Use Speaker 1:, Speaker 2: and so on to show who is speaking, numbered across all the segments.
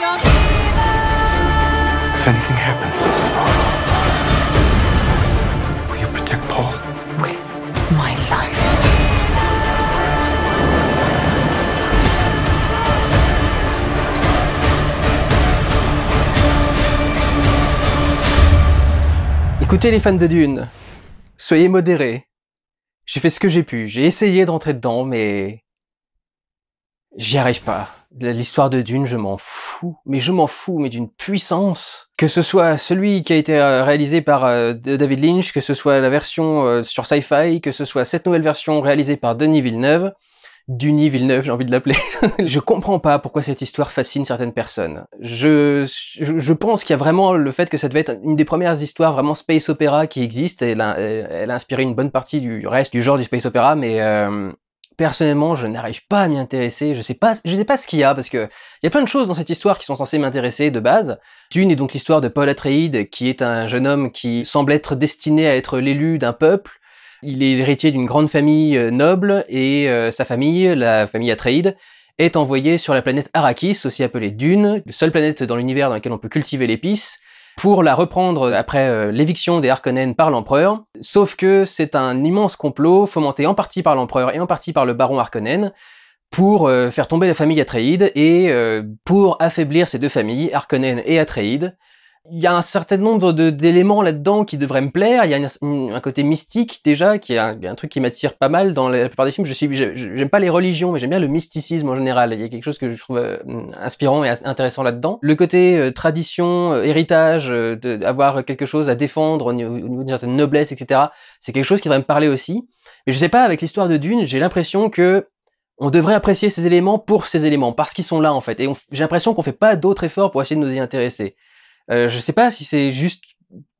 Speaker 1: If anything happens, will you protect Paul?
Speaker 2: With my life.
Speaker 3: Écoutez les fans de Dune, soyez modérés. J'ai fait ce que j'ai pu, j'ai essayé de rentrer dedans, mais j'y arrive pas. L'histoire de Dune, je m'en fous. Mais je m'en fous, mais d'une puissance. Que ce soit celui qui a été réalisé par David Lynch, que ce soit la version sur Sci-Fi, que ce soit cette nouvelle version réalisée par Denis Villeneuve, Duny Villeneuve, j'ai envie de l'appeler. Je comprends pas pourquoi cette histoire fascine certaines personnes. Je pense qu'il y a vraiment le fait que ça devait être une des premières histoires vraiment space opéra qui existent. Elle a inspiré une bonne partie du reste du genre du space opéra, mais personnellement, je n'arrive pas à m'y intéresser. Je sais pas ce qu'il y a, parce que il y a plein de choses dans cette histoire qui sont censées m'intéresser de base. Dune est donc l'histoire de Paul Atreides, qui est un jeune homme qui semble être destiné à être l'élu d'un peuple. Il est l'héritier d'une grande famille noble, et sa famille, la famille Atreides, est envoyée sur la planète Arrakis, aussi appelée Dune, la seule planète dans l'univers dans laquelle on peut cultiver l'épice, pour la reprendre après l'éviction des Harkonnen par l'empereur. Sauf que c'est un immense complot fomenté en partie par l'empereur et en partie par le baron Harkonnen pour faire tomber la famille Atreides et pour affaiblir ces deux familles, Harkonnen et Atreides. Il y a un certain nombre d'éléments là-dedans qui devraient me plaire. Il y a un côté mystique déjà, qui est un truc qui m'attire pas mal dans la plupart des films. J'aime pas les religions, mais j'aime bien le mysticisme en général. Il y a quelque chose que je trouve inspirant et intéressant là-dedans. Le côté tradition, héritage, avoir quelque chose à défendre au niveau d'une certaine noblesse, etc. C'est quelque chose qui devrait me parler aussi. Mais je sais pas, avec l'histoire de Dune, j'ai l'impression que on devrait apprécier ces éléments pour ces éléments, parce qu'ils sont là en fait. Et j'ai l'impression qu'on fait pas d'autres efforts pour essayer de nous y intéresser. Je sais pas si c'est juste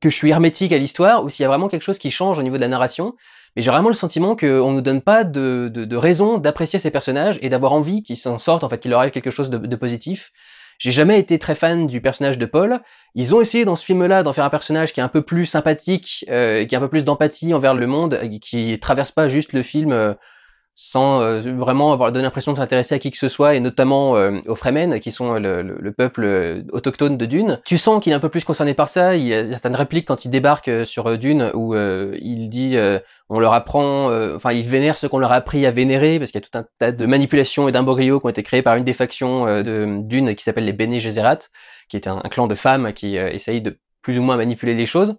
Speaker 3: que je suis hermétique à l'histoire ou s'il y a vraiment quelque chose qui change au niveau de la narration, mais j'ai vraiment le sentiment qu'on nous donne pas de raison d'apprécier ces personnages et d'avoir envie qu'ils s'en sortent, en fait, qu'il leur arrive quelque chose de positif. J'ai jamais été très fan du personnage de Paul. Ils ont essayé dans ce film-là d'en faire un personnage qui est un peu plus sympathique, qui a un peu plus d'empathie envers le monde, qui traverse pas juste le film sans vraiment avoir donné l'impression de s'intéresser à qui que ce soit, et notamment aux Fremen, qui sont le peuple autochtone de Dune. Tu sens qu'il est un peu plus concerné par ça. Il y a certaines répliques quand il débarque sur Dune où il dit on leur apprend, enfin il vénère ce qu'on leur a appris à vénérer, parce qu'il y a tout un tas de manipulations et d'imbroglios qui ont été créés par une des factions de Dune qui s'appelle les Bene Gesserit, qui est un clan de femmes qui essaye de plus ou moins manipuler les choses.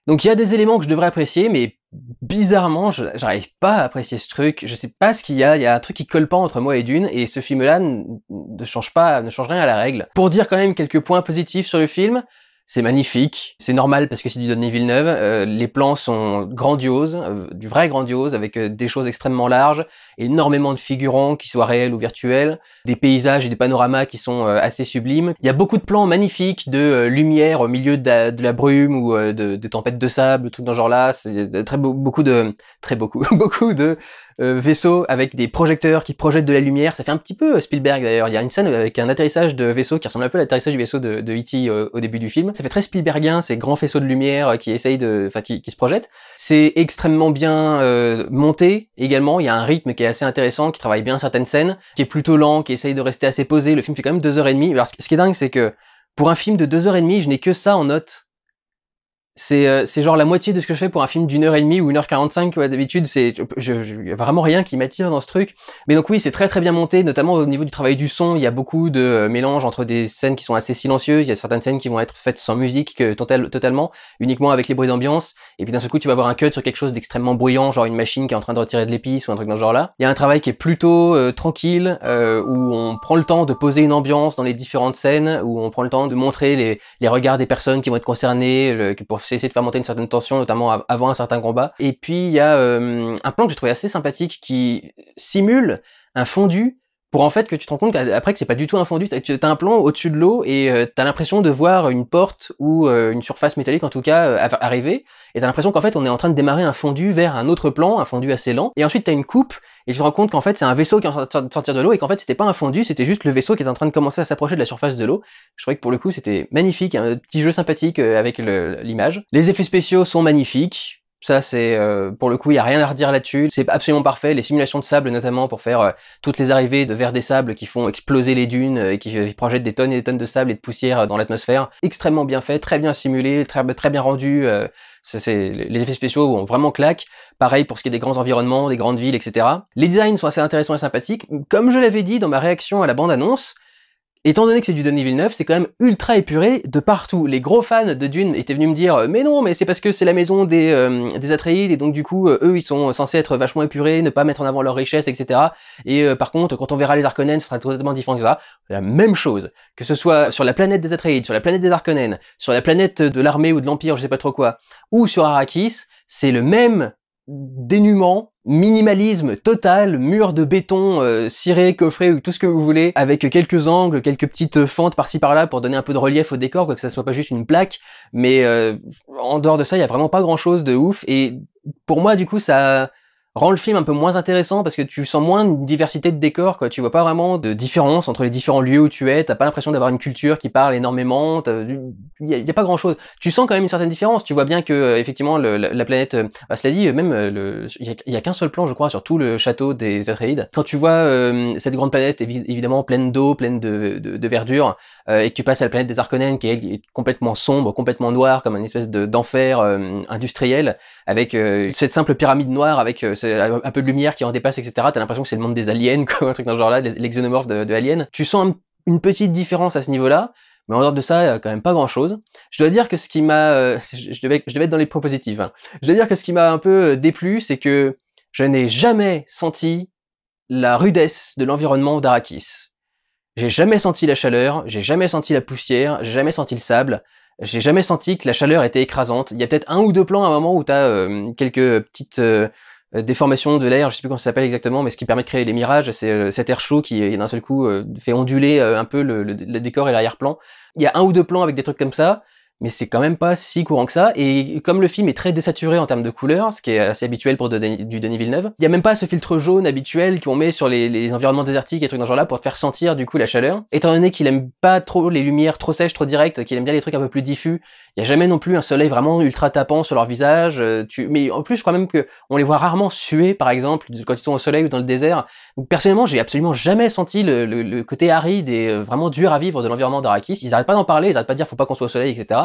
Speaker 3: Donc il y a des éléments que je devrais apprécier, mais bizarrement, j'arrive pas à apprécier ce truc. Je sais pas ce qu'il y a un truc qui colle pas entre moi et Dune, et ce film-là ne change rien à la règle. Pour dire quand même quelques points positifs sur le film, c'est magnifique, c'est normal parce que c'est du Denis Villeneuve, les plans sont grandioses, du vrai grandiose, avec des choses extrêmement larges, énormément de figurants, qui soient réels ou virtuels, des paysages et des panoramas qui sont assez sublimes. Il y a beaucoup de plans magnifiques de lumière au milieu de la brume ou de tempêtes de sable, tout dans ce genre-là. C'est beaucoup de vaisseaux avec des projecteurs qui projettent de la lumière. Ça fait un petit peu Spielberg d'ailleurs. Il y a une scène avec un atterrissage de vaisseau qui ressemble un peu à l'atterrissage du vaisseau de E.T. Au début du film. Ça fait très Spielbergien, ces grands faisceaux de lumière qui essayent qui se projettent. C'est extrêmement bien monté également. Il y a un rythme qui est assez intéressant, qui travaille bien certaines scènes, qui est plutôt lent, qui essaye de rester assez posé. Le film fait quand même 2h30. Alors ce qui est dingue, c'est que pour un film de 2h30, je n'ai que ça en notes. C'est genre la moitié de ce que je fais pour un film d'1h30 ou 1h45, quoi. D'habitude, y a vraiment rien qui m'attire dans ce truc. Mais donc oui, c'est très très bien monté, notamment au niveau du travail du son. Il y a beaucoup de mélange entre des scènes qui sont assez silencieuses. Il y a certaines scènes qui vont être faites sans musique, totalement, uniquement avec les bruits d'ambiance. Et puis d'un seul coup, tu vas avoir un cut sur quelque chose d'extrêmement bruyant, genre une machine qui est en train de retirer de l'épice ou un truc dans ce genre-là. Il y a un travail qui est plutôt tranquille, où on prend le temps de poser une ambiance dans les différentes scènes, où on prend le temps de montrer les regards des personnes qui vont être concernées, pour essayer de faire monter une certaine tension, notamment avant un certain combat. Et puis il y a un plan que j'ai trouvé assez sympathique qui simule un fondu, pour en fait que tu te rends compte après que c'est pas du tout un fondu. T'as un plan au-dessus de l'eau et t'as l'impression de voir une porte ou une surface métallique en tout cas arriver, et t'as l'impression qu'en fait on est en train de démarrer un fondu vers un autre plan, un fondu assez lent, et ensuite t'as une coupe et tu te rends compte qu'en fait c'est un vaisseau qui est en train de sortir de l'eau, et qu'en fait c'était pas un fondu, c'était juste le vaisseau qui est en train de commencer à s'approcher de la surface de l'eau. Je trouvais que pour le coup c'était magnifique, un petit jeu sympathique avec l'image. Les effets spéciaux sont magnifiques. Ça, c'est pour le coup, il y a rien à redire là-dessus. C'est absolument parfait. Les simulations de sable, notamment pour faire toutes les arrivées de vers des sables qui font exploser les dunes et qui projettent des tonnes et des tonnes de sable et de poussière dans l'atmosphère. Extrêmement bien fait, très bien simulé, très bien rendu. Les effets spéciaux ont vraiment claque. Pareil pour ce qui est des grands environnements, des grandes villes, etc. Les designs sont assez intéressants et sympathiques. Comme je l'avais dit dans ma réaction à la bande-annonce, étant donné que c'est du Denis Villeneuve, c'est quand même ultra épuré de partout. Les gros fans de Dune étaient venus me dire mais non, mais c'est parce que c'est la maison des Atreides et donc du coup eux ils sont censés être vachement épurés, ne pas mettre en avant leur richesse, etc. Et par contre quand on verra les Harkonnen, ce sera totalement différent que ça. La même chose, que ce soit sur la planète des Atreides, sur la planète des Harkonnen, sur la planète de l'armée ou de l'Empire, je sais pas trop quoi, ou sur Arrakis, c'est le même dénuement, minimalisme total, mur de béton ciré, coffré ou tout ce que vous voulez, avec quelques angles, quelques petites fentes par-ci par-là pour donner un peu de relief au décor, quoi, que ça soit pas juste une plaque, mais en dehors de ça, il y a vraiment pas grand-chose de ouf, et pour moi, du coup, ça rend le film un peu moins intéressant parce que tu sens moins une diversité de décors, quoi. Tu vois pas vraiment de différence entre les différents lieux où tu es, t'as pas l'impression d'avoir une culture qui parle énormément, y a pas grand chose. Tu sens quand même une certaine différence, tu vois bien que effectivement la planète, cela dit, même il y a qu'un seul plan je crois sur tout le château des Atreides. Quand tu vois cette grande planète évidemment pleine d'eau, pleine de verdure, et que tu passes à la planète des Harkonnen qui est complètement sombre, complètement noire, comme une espèce d'enfer industriel, avec cette simple pyramide noire avec un peu de lumière qui en dépasse, etc. T'as l'impression que c'est le monde des aliens, quoi, un truc dans ce genre-là, les xénomorphes de Alien. Tu sens une petite différence à ce niveau-là, mais en dehors de ça, quand même pas grand-chose. Je dois dire que ce qui m'a... je devais être dans les points positifs. Hein. Je dois dire que ce qui m'a un peu déplu, c'est que je n'ai jamais senti la rudesse de l'environnement d'Arrakis. J'ai jamais senti la chaleur, j'ai jamais senti la poussière, j'ai jamais senti le sable. J'ai jamais senti que la chaleur était écrasante. Il y a peut-être un ou deux plans à un moment où t'as quelques petites déformations de l'air, je sais plus comment ça s'appelle exactement, mais ce qui permet de créer les mirages, c'est cet air chaud qui d'un seul coup fait onduler un peu le décor et l'arrière-plan. Il y a un ou deux plans avec des trucs comme ça, mais c'est quand même pas si courant que ça, et comme le film est très désaturé en termes de couleurs, ce qui est assez habituel pour du Denis Villeneuve, il y a même pas ce filtre jaune habituel qu'on met sur les environnements désertiques et trucs dans ce genre-là pour te faire sentir du coup la chaleur. Étant donné qu'il aime pas trop les lumières trop sèches, trop directes, qu'il aime bien les trucs un peu plus diffus, il y a jamais non plus un soleil vraiment ultra tapant sur leur visage, mais en plus je crois même que on les voit rarement suer par exemple quand ils sont au soleil ou dans le désert. Donc personnellement j'ai absolument jamais senti le côté aride et vraiment dur à vivre de l'environnement d'Arrakis. Ils arrêtent pas d'en parler, ils arrêtent pas de dire faut pas qu'on soit au soleil, etc.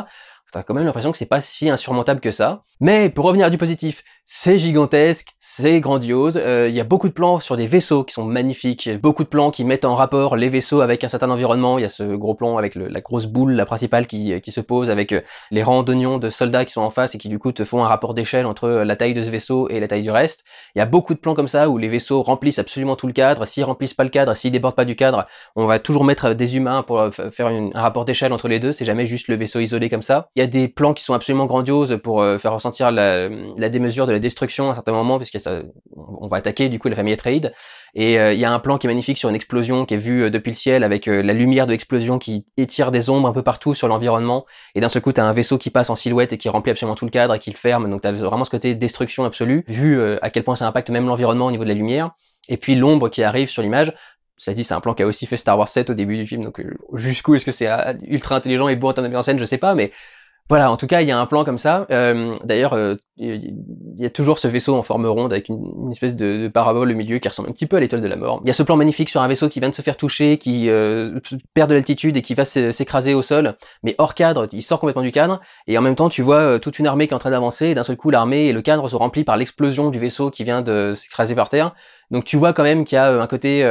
Speaker 3: T'as quand même l'impression que c'est pas si insurmontable que ça. Mais pour revenir à du positif, c'est gigantesque, c'est grandiose, il y a beaucoup de plans sur des vaisseaux qui sont magnifiques, beaucoup de plans qui mettent en rapport les vaisseaux avec un certain environnement, il y a ce gros plan avec la grosse boule, la principale qui se pose avec les rangs d'oignons de soldats qui sont en face et qui du coup te font un rapport d'échelle entre la taille de ce vaisseau et la taille du reste. Il y a beaucoup de plans comme ça où les vaisseaux remplissent absolument tout le cadre, s'ils remplissent pas le cadre, s'ils débordent pas du cadre, on va toujours mettre des humains pour faire un rapport d'échelle entre les deux, c'est jamais juste le vaisseau isolé comme ça. Il y a des plans qui sont absolument grandioses pour faire ressentir la démesure de la destruction à un certain moment, puisque on va attaquer du coup la famille Atreides, et il y a un plan qui est magnifique sur une explosion qui est vue depuis le ciel avec la lumière de l'explosion qui étire des ombres un peu partout sur l'environnement, et d'un seul coup t'as un vaisseau qui passe en silhouette et qui remplit absolument tout le cadre et qui le ferme, donc t'as vraiment ce côté destruction absolue, vu à quel point ça impacte même l'environnement au niveau de la lumière, et puis l'ombre qui arrive sur l'image. Ça dit, c'est un plan qui a aussi fait Star Wars 7 au début du film, donc jusqu'où est-ce que c'est ultra intelligent et beau en termes de mise en scène, je sais pas, mais voilà, en tout cas, il y a un plan comme ça. D'ailleurs, il y a toujours ce vaisseau en forme ronde avec une espèce de parabole au milieu qui ressemble un petit peu à l'étoile de la mort. Il y a ce plan magnifique sur un vaisseau qui vient de se faire toucher, qui perd de l'altitude et qui va s'écraser au sol, mais hors cadre, il sort complètement du cadre, et en même temps, tu vois toute une armée qui est en train d'avancer, et d'un seul coup, l'armée et le cadre sont remplis par l'explosion du vaisseau qui vient de s'écraser par terre. Donc tu vois quand même qu'il y a un côté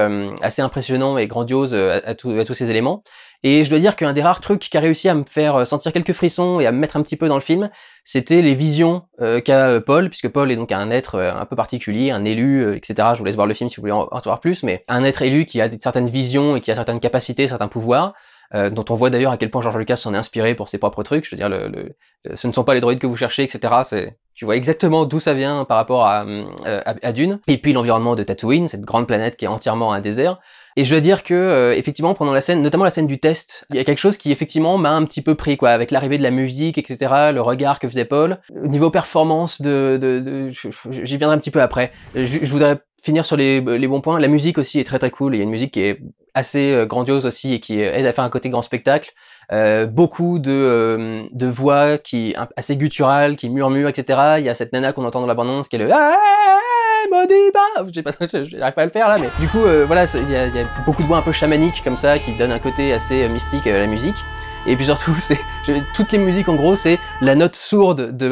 Speaker 3: assez impressionnant et grandiose à tous ces éléments. Et je dois dire qu'un des rares trucs qui a réussi à me faire sentir quelques frissons et à me mettre un petit peu dans le film, c'était les visions qu'a Paul, puisque Paul est donc un être un peu particulier, un élu, etc. Je vous laisse voir le film si vous voulez en savoir plus, mais un être élu qui a certaines visions et qui a certaines capacités, certains pouvoirs, dont on voit d'ailleurs à quel point George Lucas s'en est inspiré pour ses propres trucs. Je veux dire, ce ne sont pas les droïdes que vous cherchez, etc. Tu vois exactement d'où ça vient par rapport à Dune. Et puis l'environnement de Tatooine, cette grande planète qui est entièrement un désert. Et je dois dire que, effectivement, pendant la scène, notamment la scène du test, il y a quelque chose qui, effectivement, m'a un petit peu pris, quoi, avec l'arrivée de la musique, etc., le regard que faisait Paul. Au niveau performance j'y viendrai un petit peu après. Je voudrais finir sur les bons points. La musique aussi est très très cool. Il y a une musique qui est assez grandiose aussi et qui aide à faire un côté grand spectacle. Beaucoup de voix assez gutturales, qui murmurent, etc. Il y a cette nana qu'on entend dans la bande-annonce qui est le Modiba, j'arrive pas à le faire là, mais du coup voilà, il y a beaucoup de voix un peu chamaniques comme ça qui donnent un côté assez mystique à la musique. Et puis surtout, toutes les musiques en gros, c'est la note sourde de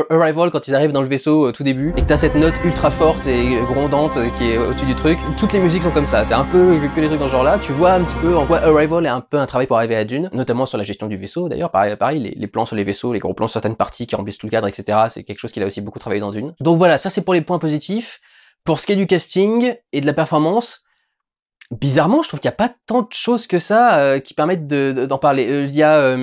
Speaker 3: Arrival quand ils arrivent dans le vaisseau au tout début, et que t'as cette note ultra forte et grondante qui est au-dessus du truc. Toutes les musiques sont comme ça, c'est un peu que les trucs dans ce genre-là. Tu vois un petit peu en quoi Arrival est un peu un travail pour arriver à Dune, notamment sur la gestion du vaisseau d'ailleurs. Pareil, les plans sur les vaisseaux, les gros plans sur certaines parties qui remplissent tout le cadre, etc. C'est quelque chose qu'il a aussi beaucoup travaillé dans Dune. Donc voilà, ça c'est pour les points positifs. Pour ce qui est du casting et de la performance, bizarrement, je trouve qu'il n'y a pas tant de choses que ça qui permettent d'en parler. Il y a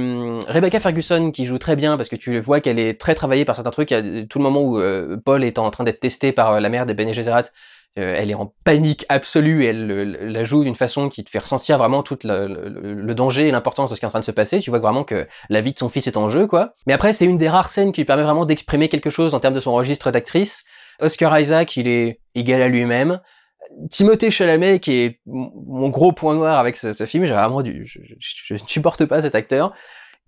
Speaker 3: Rebecca Ferguson qui joue très bien parce que tu vois qu'elle est très travaillée par certains trucs. Il y a tout le moment où Paul est en train d'être testé par la mère de Bene Gesserit. Elle est en panique absolue et elle la joue d'une façon qui te fait ressentir vraiment tout le danger et l'importance de ce qui est en train de se passer. Tu vois vraiment que la vie de son fils est en jeu, quoi. Mais après, c'est une des rares scènes qui lui permet vraiment d'exprimer quelque chose en termes de son registre d'actrice. Oscar Isaac, il est égal à lui-même. Timothée Chalamet, qui est mon gros point noir avec ce film, j'ai vraiment je ne supporte pas cet acteur.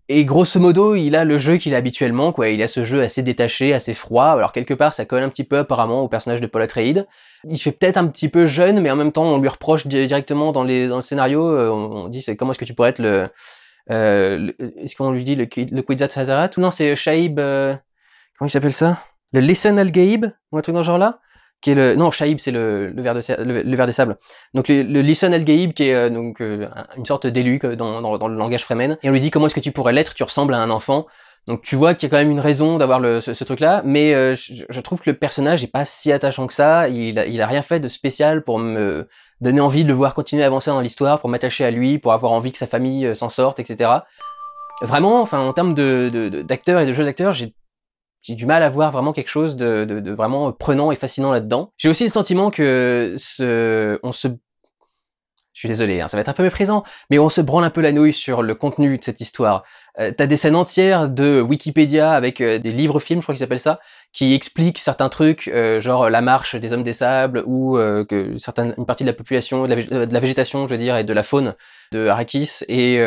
Speaker 3: Et grosso modo, il a le jeu qu'il a habituellement, quoi. Il a ce jeu assez détaché, assez froid. Alors quelque part, ça colle un petit peu apparemment au personnage de Paul Atreides. Il fait peut-être un petit peu jeune, mais en même temps, on lui reproche directement dans le scénario. On dit, comment est-ce que tu pourrais être est-ce qu'on lui dit le Kwisatz Haderach? Ou non, c'est Shaib, comment il s'appelle ça? Le Lisan al-Gaib, ou un truc dans ce genre-là? Qui est non, Shaib, c'est le ver des sables. Donc le Lisan al-Gaib, qui est une sorte d'élu dans le langage Fremen. Et on lui dit, comment est-ce que tu pourrais l'être? Tu ressembles à un enfant. Donc tu vois qu'il y a quand même une raison d'avoir ce truc-là, mais je trouve que le personnage est pas si attachant que ça. Il a rien fait de spécial pour me donner envie de le voir continuer à avancer dans l'histoire, pour m'attacher à lui, pour avoir envie que sa famille s'en sorte, etc. Vraiment, enfin en termes d'acteurs et de jeux d'acteurs, j'ai du mal à voir vraiment quelque chose de vraiment prenant et fascinant là-dedans. J'ai aussi le sentiment que je suis désolé, hein, ça va être un peu méprisant, mais on se branle un peu la nouille sur le contenu de cette histoire. T'as des scènes entières de Wikipédia avec des livres-films, je crois qu'ils s'appellent ça, qui expliquent certains trucs, genre la marche des hommes des sables, ou que une partie de la population, de la végétation, je veux dire, et de la faune de Arrakis, et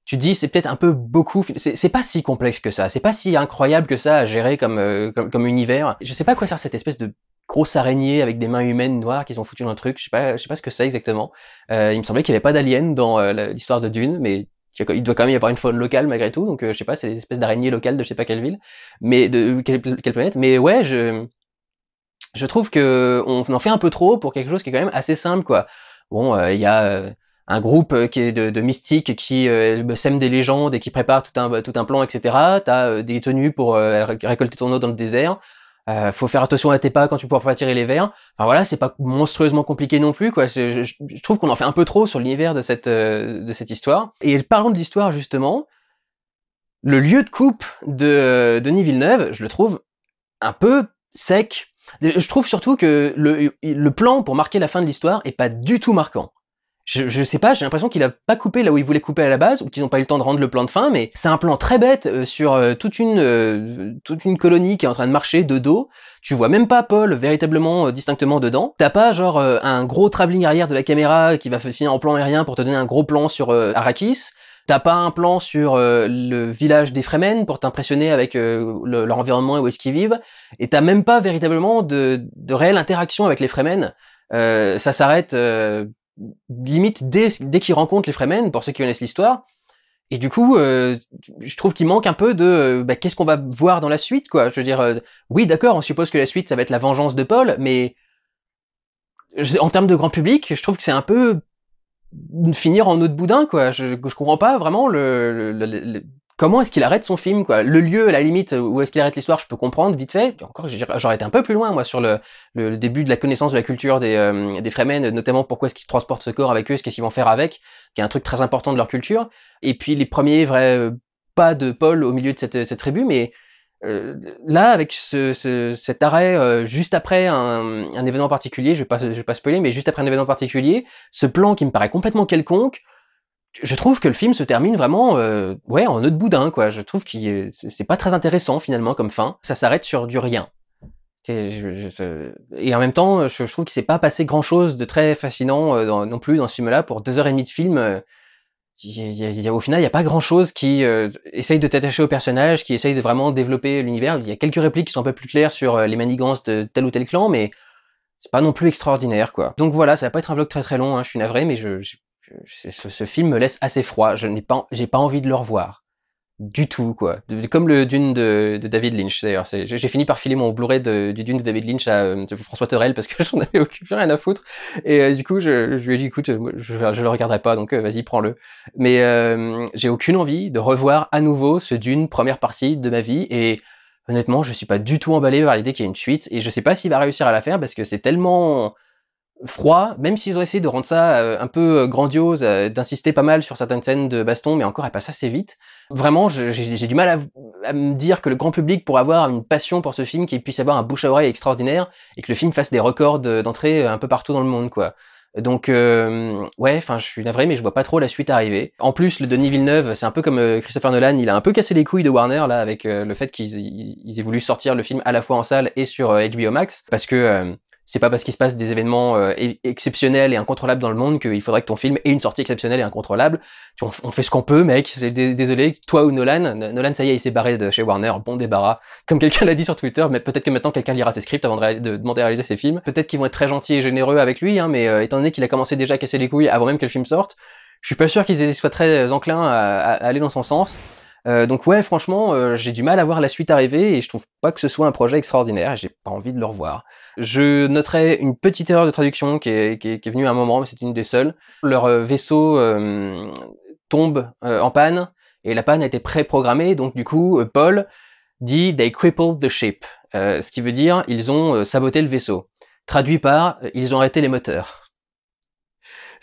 Speaker 3: tu te dis, c'est peut-être un peu beaucoup, c'est pas si complexe que ça, c'est pas si incroyable que ça à gérer comme univers. Je sais pas à quoi sert cette espèce de grosse araignée avec des mains humaines noires qu'ils ont foutu dans le truc, je sais pas ce que c'est exactement. Il me semblait qu'il y avait pas d'aliens dans l'histoire de Dune, mais il doit quand même y avoir une faune locale malgré tout, donc je sais pas, c'est des espèces d'araignées locales de je sais pas quelle ville, mais de quelle planète, mais ouais, je trouve que on en fait un peu trop pour quelque chose qui est quand même assez simple, quoi. Bon, il y a un groupe qui est de mystiques qui sème des légendes et qui prépare tout un plan, etc. T'as des tenues pour récolter ton eau dans le désert. Faut faire attention à tes pas quand tu pourras pas tirer les vers. Enfin voilà, c'est pas monstrueusement compliqué non plus, quoi. Je trouve qu'on en fait un peu trop sur l'univers de cette histoire. Et parlons de l'histoire justement. Le lieu de coupe de Denis Villeneuve, je le trouve un peu sec. Je trouve surtout que le plan pour marquer la fin de l'histoire est pas du tout marquant. Je sais pas, j'ai l'impression qu'il a pas coupé là où il voulait couper à la base, ou qu'ils ont pas eu le temps de rendre le plan de fin, mais c'est un plan très bête sur toute une colonie qui est en train de marcher de dos. Tu vois même pas Paul véritablement distinctement dedans. T'as pas genre un gros travelling arrière de la caméra qui va finir en plan aérien pour te donner un gros plan sur Arrakis. T'as pas un plan sur le village des Fremen pour t'impressionner avec leur environnement et où est-ce qu'ils vivent. Et t'as même pas véritablement de réelle interaction avec les Fremen. Ça s'arrête limite dès qu'ils rencontrent les Fremen, pour ceux qui connaissent l'histoire. Et du coup, je trouve qu'il manque un peu de qu'est-ce qu'on va voir dans la suite, quoi. Je veux dire, oui, d'accord, on suppose que la suite, ça va être la vengeance de Paul, mais en termes de grand public, je trouve que c'est un peu finir en eau de boudin, quoi. Je comprends pas vraiment comment est-ce qu'il arrête son film, quoi. Le lieu, à la limite, où est-ce qu'il arrête l'histoire, je peux comprendre, vite fait. Encore, j'aurais été un peu plus loin, moi, sur le début de la connaissance de la culture des Fremen, notamment pourquoi est-ce qu'ils transportent ce corps avec eux, ce qu'ils vont faire avec, qui est un truc très important de leur culture. Et puis, les premiers vrais pas de Paul au milieu de cette tribu, mais Là, avec cet arrêt juste après un événement particulier, je vais pas spoiler, mais juste après un événement particulier, ce plan qui me paraît complètement quelconque, je trouve que le film se termine vraiment, ouais, en nœud de boudin, quoi. Je trouve que c'est pas très intéressant finalement comme fin. Ça s'arrête sur du rien. Et en même temps, je trouve qu'il s'est pas passé grand chose de très fascinant non plus dans ce film-là. Pour 2h30 de film, au final, il y a pas grand chose qui essaye de t'attacher au personnage, qui essaye de vraiment développer l'univers. Il y a quelques répliques qui sont un peu plus claires sur les manigances de tel ou tel clan, mais c'est pas non plus extraordinaire, quoi. Donc voilà, ça va pas être un vlog très très long, hein, je suis navré, mais ce film me laisse assez froid. J'ai pas envie de le revoir. Du tout, quoi. Comme le Dune de David Lynch, d'ailleurs. J'ai fini par filer mon Blu-ray du Dune de David Lynch à François Terrel parce que j'en avais plus rien à foutre. Et du coup, je lui ai dit, écoute, je le regarderai pas, donc vas-y, prends-le. Mais j'ai aucune envie de revoir à nouveau ce Dune première partie de ma vie. Et honnêtement, je suis pas du tout emballé par l'idée qu'il y ait une suite. Et je sais pas s'il va réussir à la faire parce que c'est tellement froid, même s'ils ont essayé de rendre ça un peu grandiose, d'insister pas mal sur certaines scènes de baston, mais encore elle passe assez vite. Vraiment, j'ai du mal à me dire que le grand public pourrait avoir une passion pour ce film, qu'il puisse avoir un bouche à oreille extraordinaire, et que le film fasse des records d'entrée un peu partout dans le monde, quoi. Donc ouais, enfin je suis navré, mais je vois pas trop la suite arriver. En plus, le Denis Villeneuve, c'est un peu comme Christopher Nolan, il a un peu cassé les couilles de Warner là avec le fait qu'ils aient voulu sortir le film à la fois en salle et sur HBO Max, parce que c'est pas parce qu'il se passe des événements exceptionnels et incontrôlables dans le monde qu'il faudrait que ton film ait une sortie exceptionnelle et incontrôlable. On fait ce qu'on peut, mec. Désolé, toi ou Nolan. Nolan, ça y est, il s'est barré de chez Warner. Bon débarras. Comme quelqu'un l'a dit sur Twitter, mais peut-être que maintenant quelqu'un lira ses scripts avant de demander à réaliser ses films. Peut-être qu'ils vont être très gentils et généreux avec lui, hein, mais étant donné qu'il a commencé déjà à casser les couilles avant même que le film sorte, je suis pas sûr qu'ils soient très enclins à aller dans son sens. Donc ouais, franchement, j'ai du mal à voir la suite arriver et je trouve pas que ce soit un projet extraordinaire et j'ai pas envie de le revoir. Je noterai une petite erreur de traduction qui est venue à un moment, mais c'est une des seules. Leur vaisseau tombe en panne et la panne a été préprogrammée, donc du coup, Paul dit « They crippled the ship », ce qui veut dire « ils ont saboté le vaisseau ». Traduit par « ils ont arrêté les moteurs ».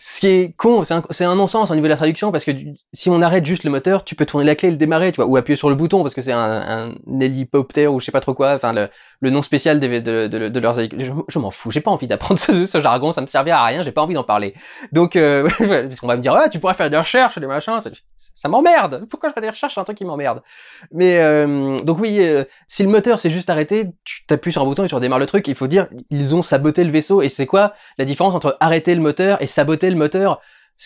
Speaker 3: Ce qui est con, c'est un non-sens au niveau de la traduction, parce que si on arrête juste le moteur, tu peux tourner la clé et le démarrer, tu vois, ou appuyer sur le bouton, parce que c'est un hélicoptère ou je sais pas trop quoi, enfin le nom spécial de leurs hélicoptères. Je m'en fous, j'ai pas envie d'apprendre ce jargon, ça me servira à rien, j'ai pas envie d'en parler. Donc, parce qu'on va me dire, ah, tu pourrais faire des recherches, des machins, ça m'emmerde. Pourquoi je fais des recherches sur un truc qui m'emmerde? Mais donc oui, si le moteur s'est juste arrêté, tu t'appuies sur un bouton et tu redémarres le truc. Il faut dire, ils ont saboté le vaisseau. Et c'est quoi la différence entre arrêter le moteur et saboter le moteur?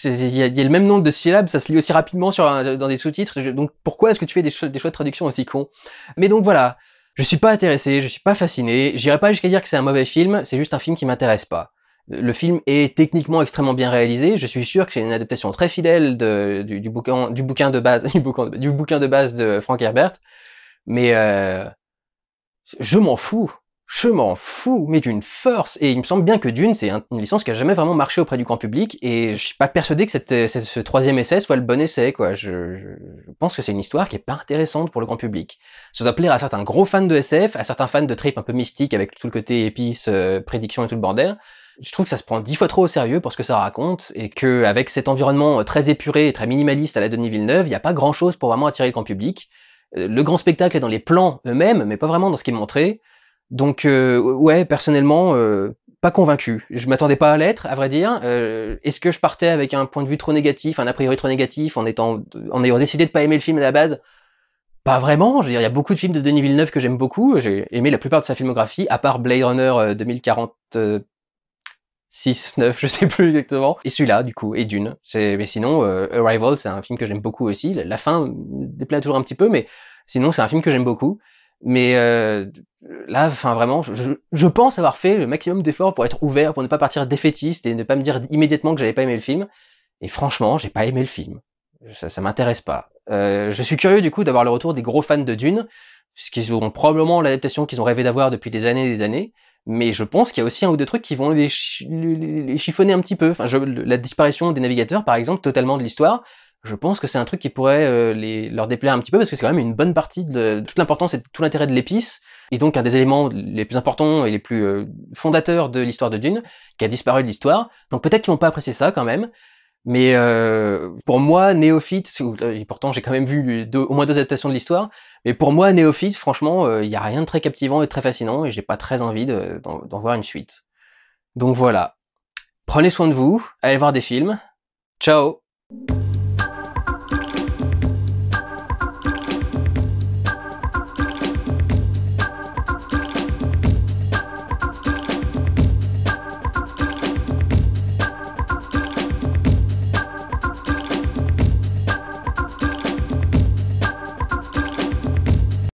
Speaker 3: Il y a le même nombre de syllabes, ça se lit aussi rapidement dans des sous-titres. Donc pourquoi est-ce que tu fais des choix de traduction aussi cons? Mais donc voilà, je suis pas intéressé, je suis pas fasciné. J'irai pas jusqu'à dire que c'est un mauvais film. C'est juste un film qui m'intéresse pas. Le film est techniquement extrêmement bien réalisé. Je suis sûr que c'est une adaptation très fidèle du bouquin de base, du bouquin de base de Frank Herbert. Mais je m'en fous, mais d'une force. Et il me semble bien que Dune, c'est une licence qui a jamais vraiment marché auprès du grand public. Et je suis pas persuadé que ce troisième essai soit le bon essai, quoi. Je pense que c'est une histoire qui est pas intéressante pour le grand public. Ça doit plaire à certains gros fans de SF, à certains fans de trip un peu mystiques avec tout le côté épice, prédiction et tout le bordel. Je trouve que ça se prend 10 fois trop au sérieux pour ce que ça raconte, et que avec cet environnement très épuré et très minimaliste à la Denis Villeneuve, il n'y a pas grand chose pour vraiment attirer le grand public. Le grand spectacle est dans les plans eux-mêmes, mais pas vraiment dans ce qui est montré. Donc ouais, personnellement, pas convaincu. Je m'attendais pas à l'être, à vrai dire. Est-ce que je partais avec un point de vue trop négatif, un a priori trop négatif, en ayant décidé de pas aimer le film à la base? Pas vraiment. Je veux dire, il y a beaucoup de films de Denis Villeneuve que j'aime beaucoup. J'ai aimé la plupart de sa filmographie, à part Blade Runner 2046, 9, je sais plus exactement. Et celui-là, du coup, et Dune. Mais sinon, Arrival, c'est un film que j'aime beaucoup aussi. La fin me déplaît toujours un petit peu, mais sinon, c'est un film que j'aime beaucoup. Mais là, enfin vraiment, je pense avoir fait le maximum d'efforts pour être ouvert, pour ne pas partir défaitiste et ne pas me dire immédiatement que j'avais pas aimé le film. Et franchement, j'ai pas aimé le film. Ça m'intéresse pas. Je suis curieux du coup d'avoir le retour des gros fans de Dune, puisqu'ils auront probablement l'adaptation qu'ils ont rêvé d'avoir depuis des années et des années. Mais je pense qu'il y a aussi un ou deux trucs qui vont les chiffonner un petit peu. Enfin, la disparition des navigateurs, par exemple, totalement de l'histoire. Je pense que c'est un truc qui pourrait leur déplaire un petit peu, parce que c'est quand même une bonne partie de toute l'importance et tout l'intérêt de l'épice, et donc un des éléments les plus importants et les plus fondateurs de l'histoire de Dune, qui a disparu de l'histoire. Donc peut-être qu'ils vont pas apprécier ça quand même, Mais pour moi, néophyte, et pourtant j'ai quand même vu au moins 2 adaptations de l'histoire, mais pour moi, néophyte, franchement, il y a rien de très captivant et de très fascinant, et j'ai pas très envie d'en voir une suite. Donc voilà. Prenez soin de vous, allez voir des films. Ciao!